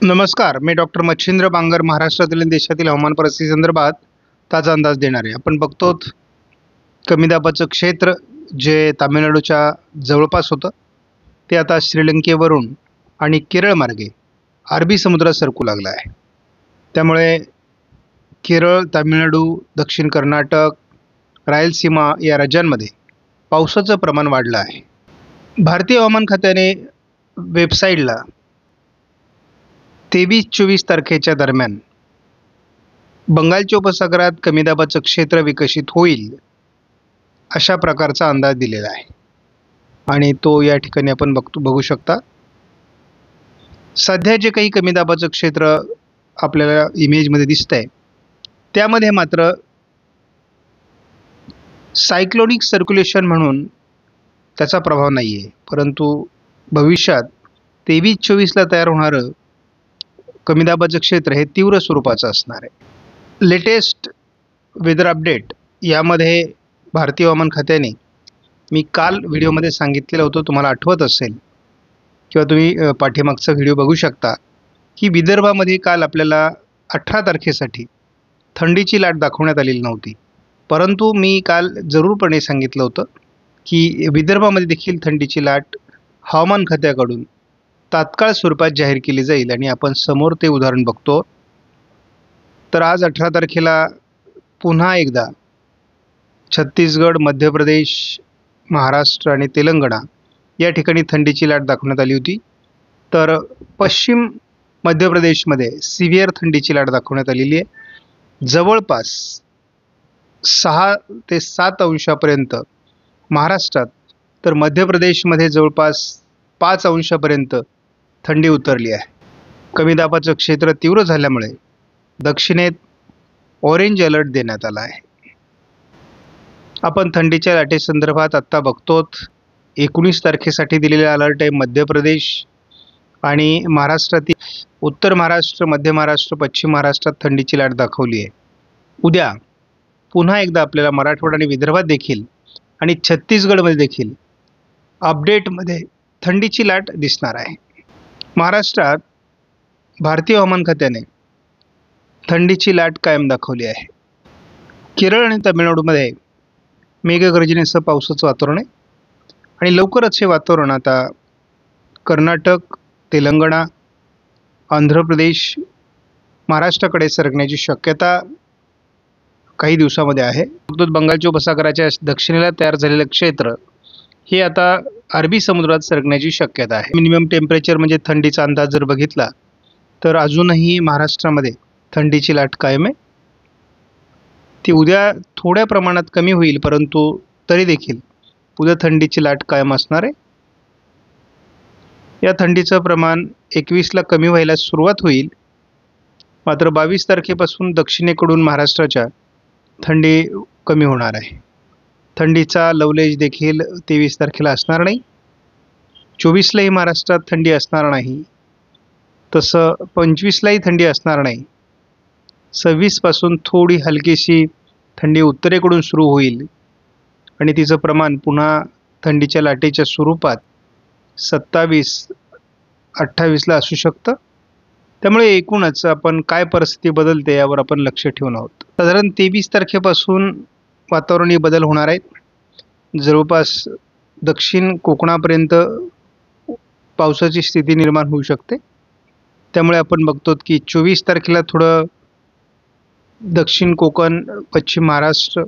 नमस्कार, मी डॉक्टर मच्छिंद्र बांगर महाराष्ट्रातील आणि देशातील हवामान परिस्थिती संदर्भात ताजा अंदाज देणार आहे. आपण बघतो कमी दाबाचं क्षेत्र जे तामिळनाडूच्या जवळपास होतं ते आता श्रीलंकेवरून आणि केरळ मार्गे अरबी समुद्रात सरकू लागलं आहे. त्यामुळे केरळ, तामिळनाडू, दक्षिण कर्नाटक, रायलसीमा या राज्यांमध्ये पावसाचं प्रमाण वाढलं आहे. भारतीय हवामान खात्याने वेबसाईटला 23-24 तारखेच्या दरम्यान बंगालच्या उपसागरात कमी दाबाचं क्षेत्र विकसित होईल अशा प्रकारचा अंदाज दिलेला आहे आणि तो या ठिकाणी आपण बघू शकता. सध्या जे काही कमी दाबाचं क्षेत्र आपल्याला इमेजमध्ये दिसतंय त्यामध्ये मात्र सायक्लोनिक सर्क्युलेशन म्हणून त्याचा प्रभाव नाही आहे, परंतु भविष्यात 23-24ला तयार होणारं कमी दाबाचं क्षेत्र हे तीव्र स्वरूपाचं असणार आहे. लेटेस्ट वेदर अपडेट यामध्ये भारतीय हवामान खात्याने मी काल व्हिडिओमध्ये सांगितलेलं होतं, तुम्हाला आठवत असेल किंवा तुम्ही पाठीमागचा व्हिडिओ बघू शकता की विदर्भामध्ये काल आपल्याला 18 तारखेसाठी थंडीची लाट दाखवण्यात आलेली नव्हती, परंतु मी काल जरूरपणे सांगितलं होतं की विदर्भामध्ये देखील थंडीची लाट हवामान खात्याकडून तात्काळ स्वरूपात जाहीर केली जाईल आणि आपण समोर ते उदाहरण बघतो. तर आज 18 तारखेला पुन्हा एकदा छत्तीसगड, मध्य प्रदेश, महाराष्ट्र आणि तेलंगणा या ठिकाणी थंडीची लाट दाखवण्यात आली होती. तर पश्चिम मध्य प्रदेशमध्ये सिव्हिअर थंडीची लाट दाखवण्यात आलेली आहे. जवळपास 6 ते 7 अंशापर्यंत महाराष्ट्रात, तर मध्य प्रदेशमध्ये जवळपास 5 अंशापर्यंत थंडी उतरली आहे. कमी दाबाचं क्षेत्र तीव्र झाल्यामुळे दक्षिणेत ऑरेंज अलर्ट देण्यात आला आहे. आपण थंडीच्या लाटेसंदर्भात आत्ता बघतो 19 तारखेसाठी दिलेला अलर्ट आहे. मध्य प्रदेश आणि महाराष्ट्रातील उत्तर महाराष्ट्र, मध्य महाराष्ट्र, पश्चिम महाराष्ट्रात थंडीची लाट दाखवली आहे. उद्या पुन्हा एकदा आपल्याला मराठवाडा आणि विदर्भात देखील आणि छत्तीसगडमध्ये देखील अपडेटमध्ये थंडीची लाट दिसणार आहे. महाराष्ट्रात भारतीय हवामान खात्याने थंडीची लाट कायम दाखवली आहे. केरळ आणि तामिळनाडूमध्ये मेघगर्जनेसह पावसाचं वातावरण आहे आणि लवकरच हे वातावरण आता कर्नाटक, तेलंगणा, आंध्र प्रदेश, महाराष्ट्राकडे सरकण्याची शक्यता काही दिवसामध्ये आहे. बंगालच्या उपसागराच्या दक्षिणेला तयार झालेलं क्षेत्र हे आता अरबी समुद्रात सरकण्याची शक्यता आहे. मिनिमम टेम्परेचर म्हणजे थंडीचा अंदाज जर बघितला तर अजूनही महाराष्ट्रामध्ये थंडीची लाट कायम आहे. ती उद्या थोड्या प्रमाणात कमी होईल, परंतु तरी देखील उद्या थंडीची लाट कायम असणार आहे. या थंडीचं प्रमाण 21ला कमी व्हायला सुरुवात होईल, मात्र 22 तारखेपासून दक्षिणेकडून महाराष्ट्राच्या थंडी कमी होणार आहे. थंडीचा लवलेज देखील 23 तारखेला असणार नाही. 24लाही महाराष्ट्रात थंडी असणार नाही, तसं 25लाही थंडी असणार नाही. 26पासून थोडी हलकीशी थंडी उत्तरेकडून सुरू होईल आणि तिचं प्रमाण पुन्हा थंडीच्या लाटेच्या स्वरूपात 27-28ला असू शकतं. त्यामुळे एकूणच आपण काय परिस्थिती बदलते यावर आपण लक्ष ठेवून आहोत. साधारण 23 तारखेपासून वातावरणीय बदल होणार आहेत. जवळपास दक्षिण कोकणापर्यंत पावसाची स्थिती निर्माण होऊ शकते. त्यामुळे आपण बघतो की 24 तारखेला थोडं दक्षिण कोकण, पश्चिम महाराष्ट्र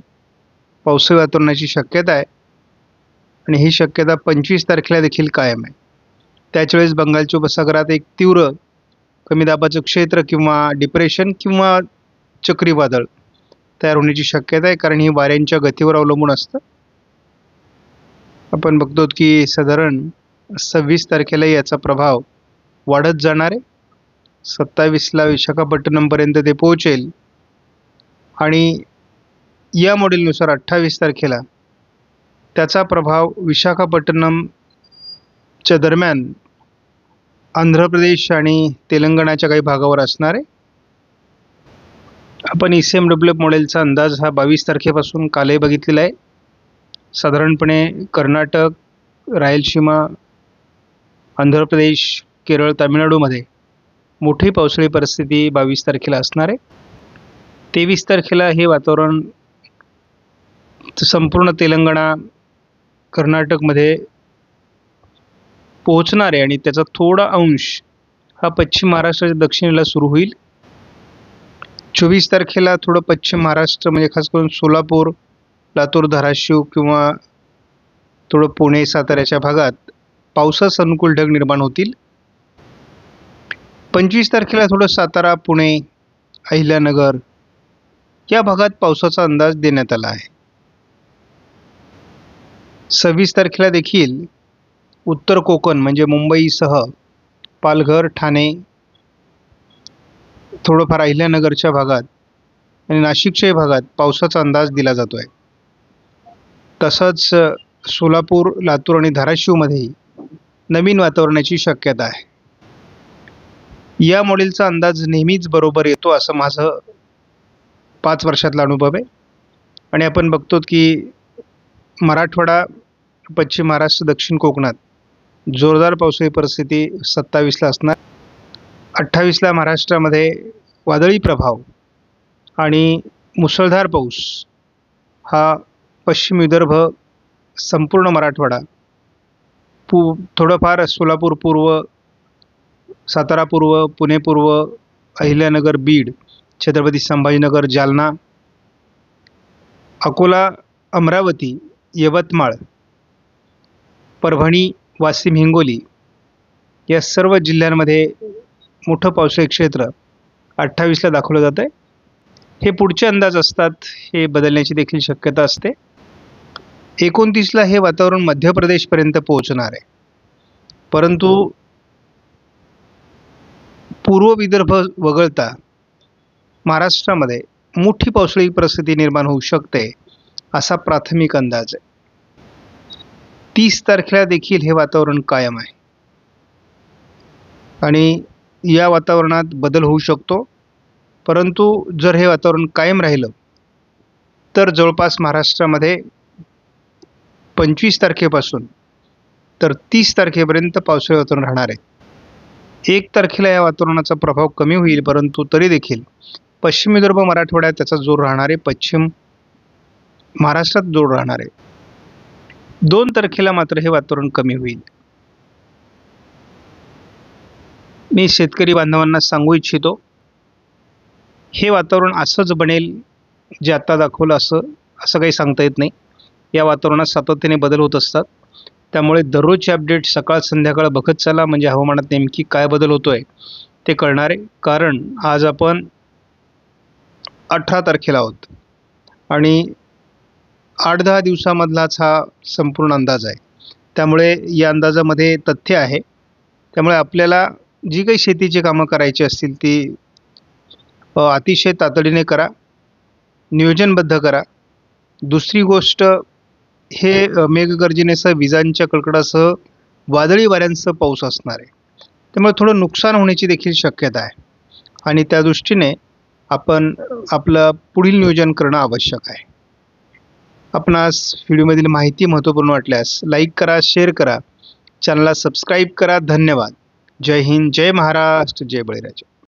पावसाळी वातावरणाची शक्यता आहे आणि ही शक्यता 25 तारखेला देखील कायम आहे. त्याच वेळेस बंगालच्या उपसागरात एक तीव्र कमी दाबाचं क्षेत्र किंवा डिप्रेशन किंवा चक्रीवादळ तयार होण्याची शक्यता आहे, कारण ही वाऱ्यांच्या गतीवर अवलंबून असतं. आपण बघतो की साधारण 26 तारखेला याचा प्रभाव वाढत जाणार आहे. 27ला विशाखापट्टणमपर्यंत ते पोहोचेल आणि या मॉडेलनुसार 28 तारखेला त्याचा प्रभाव विशाखापट्टणमच्या दरम्यान आंध्र प्रदेश आणि तेलंगणाच्या काही भागावर असणार आहे. आपण ECMWF मॉडेलचा अंदाज हा 22 तारखेपासून कालही बघितलेला आहे. साधारणपणे कर्नाटक, रायलसीमा, आंध्र प्रदेश, केरळ, तामिळनाडूमध्ये मोठी पावसाळी परिस्थिती 22 तारखेला असणार आहे. 23 तारखेला हे वातावरण संपूर्ण तेलंगणा, कर्नाटकमध्ये पोहोचणार आहे आणि त्याचा थोडा अंश हा पश्चिम महाराष्ट्राच्या दक्षिणेला सुरू होईल. 24 तारखेला थोडं पश्चिम महाराष्ट्र म्हणजे खास करून सोलापूर, लातूर, धाराशिव किंवा थोडं पुणे, साताऱ्याच्या भागात पावसास अनुकूल ढग निर्माण होतील. 25 तारखेला थोडं सातारा, पुणे, अहिल्यानगर या भागात पावसाचा अंदाज देण्यात आला आहे. 26 तारखेला देखील उत्तर कोकण म्हणजे मुंबईसह पालघर, ठाणे, थोडंफार अहिल्यानगरच्या भागात आणि नाशिकच्याही भागात पावसाचा अंदाज दिला जातो आहे. तसंच सोलापूर, लातूर आणि धाराशिवमध्येही नवीन वातावरणाची शक्यता आहे. या मॉडेलचा अंदाज नेहमीच बरोबर येतो असं माझं 5 वर्षातला अनुभव आहे. आणि आपण बघतो की मराठवाडा, पश्चिम महाराष्ट्र, दक्षिण कोकणात जोरदार पावसाळी परिस्थिती 27ला असणार. 28ला महाराष्ट्रामध्ये वादळी प्रभाव आणि मुसळधार पाऊस हा पश्चिम विदर्भ, संपूर्ण मराठवाडा, थोडंफार सोलापूर पूर्व, सातारा पूर्व, पुणे पूर्व, अहिल्यानगर, बीड, छत्रपती संभाजीनगर, जालना, अकोला, अमरावती, यवतमाळ, परभणी, वाशिम, हिंगोली या सर्व जिल्ह्यांमध्ये मोठं पावसाळी क्षेत्र 28ला दाखवलं जातं आहे. हे पुढचे अंदाज असतात, हे बदलण्याची देखील शक्यता असते. 29ला हे वातावरण मध्य प्रदेशपर्यंत पोहोचणार आहे, परंतु पूर्व विदर्भ वगळता महाराष्ट्रामध्ये मोठी पावसाळी परिस्थिती निर्माण होऊ शकते असा प्राथमिक अंदाज आहे. 30 तारखेला देखील हे वातावरण कायम आहे आणि या वातावरणात बदल होऊ शकतो. परंतु जर हे वातावरण कायम राहिलं तर जवळपास महाराष्ट्रामध्ये 25 तारखेपासून तर 30 तारखेपर्यंत पावसाळी वातावरण राहणार आहे. 1 तारखेला या वातावरणाचा प्रभाव कमी होईल, परंतु तरी देखील पश्चिम विदर्भ, मराठवाड्यात त्याचा जोर राहणार आहे, पश्चिम महाराष्ट्रात जोर राहणार आहे. 2 तारखेला मात्र हे वातावरण कमी होईल. मी शेतकरी बांधवांना सांगू इच्छितो, हे वातावरण असंच बनेल जे आत्ता दाखवलं असं काही सांगता येत नाही. या वातावरणात सातत्याने बदल होत असतात. त्यामुळे दररोजचे अपडेट सकाळ संध्याकाळ बघत चला, म्हणजे हवामानात नेमकी काय बदल होतो आहे ते कळणार आहे. कारण आज आपण 18 तारखेला आहोत आणि 8-10 दिवसामधलाच हा संपूर्ण अंदाज आहे. त्यामुळे या अंदाजामध्ये तथ्य आहे. त्यामुळे आपल्याला जी काही शेतीची कामं करायची असतील ती अतिशय तातडीने करा, नियोजनबद्ध करा. दुसरी गोष्ट, हे मेघगर्जनेसह, विजांच्या कडकडासह, वादळी वाऱ्यांसह पाऊस असणार आहे. त्यामुळे थोडं नुकसान होण्याची देखील शक्यता आहे आणि त्या दृष्टीने आपण आपलं पुढील नियोजन करणं आवश्यक आहे. आपणास व्हिडिओमधील माहिती महत्त्वपूर्ण वाटल्यास लाईक करा, शेअर करा, चॅनलला सबस्क्राईब करा. धन्यवाद. जय हिंद, जय महाराष्ट्र, जय बळीराजा.